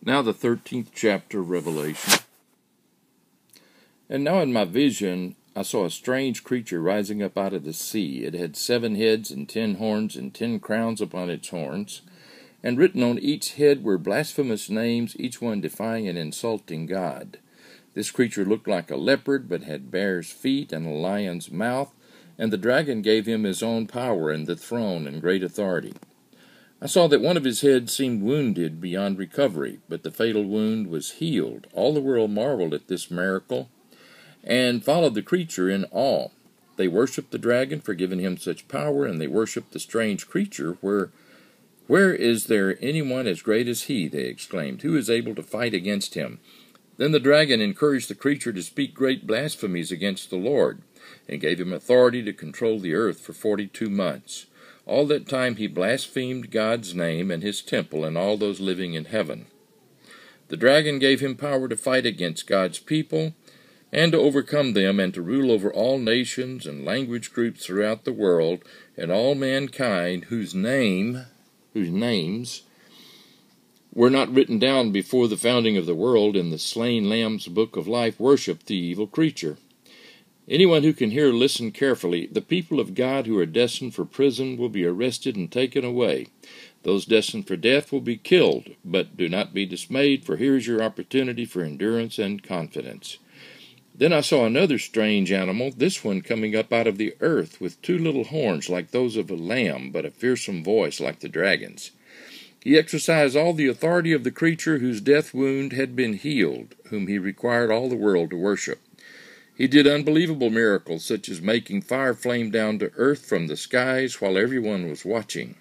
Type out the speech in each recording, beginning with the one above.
Now the 13th chapter of Revelation. And now in my vision I saw a strange creature rising up out of the sea. It had 7 heads and 10 horns and 10 crowns upon its horns. And written on each head were blasphemous names, each one defying and insulting God. This creature looked like a leopard, but had bear's feet and a lion's mouth. And the dragon gave him his own power and the throne and great authority. I saw that one of his heads seemed wounded beyond recovery, but the fatal wound was healed. All the world marveled at this miracle and followed the creature in awe. They worshipped the dragon for giving him such power, and they worshipped the strange creature. Where is there anyone as great as he? They exclaimed. Who is able to fight against him? Then the dragon encouraged the creature to speak great blasphemies against the Lord, and gave him authority to control the earth for 42 months. All that time he blasphemed God's name and his temple and all those living in heaven. The dragon gave him power to fight against God's people and to overcome them and to rule over all nations and language groups throughout the world, and all mankind whose names were not written down before the founding of the world in the slain Lamb's book of life worshipped the evil creature. Anyone who can hear, listen carefully. The people of God who are destined for prison will be arrested and taken away. Those destined for death will be killed, but do not be dismayed, for here is your opportunity for endurance and confidence. Then I saw another strange animal, this one coming up out of the earth, with 2 little horns like those of a lamb, but a fearsome voice like the dragon's. He exercised all the authority of the creature whose death wound had been healed, whom he required all the world to worship. He did unbelievable miracles, such as making fire flame down to earth from the skies while everyone was watching.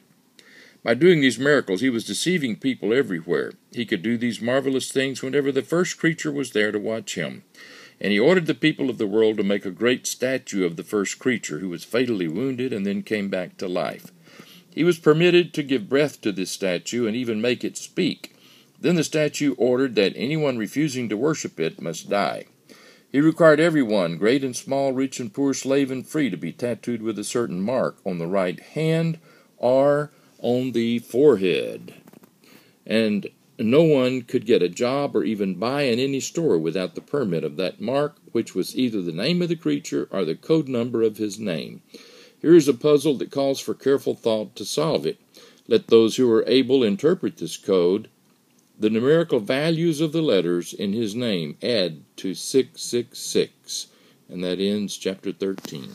By doing these miracles, he was deceiving people everywhere. He could do these marvelous things whenever the first creature was there to watch him. And he ordered the people of the world to make a great statue of the first creature, who was fatally wounded and then came back to life. He was permitted to give breath to this statue and even make it speak. Then the statue ordered that anyone refusing to worship it must die. He required everyone, great and small, rich and poor, slave and free, to be tattooed with a certain mark on the right hand or on the forehead. And no one could get a job or even buy in any store without the permit of that mark, which was either the name of the creature or the code number of his name. Here is a puzzle that calls for careful thought to solve it. Let those who are able interpret this code. The numerical values of the letters in his name add to 666. And that ends chapter 13.